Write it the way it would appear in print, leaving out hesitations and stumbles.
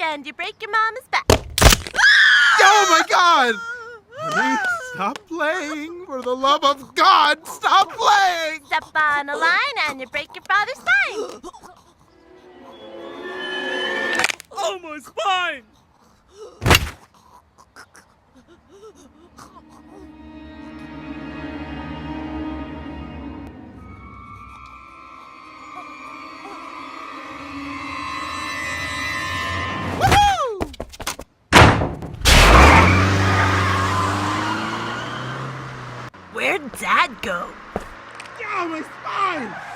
and you break your mama's back. Oh my God! Honey, stop playing. For the love of God, stop playing! Step on a line and you break your father's spine. Oh, my spine! Where'd Dad go? Oh, my spine!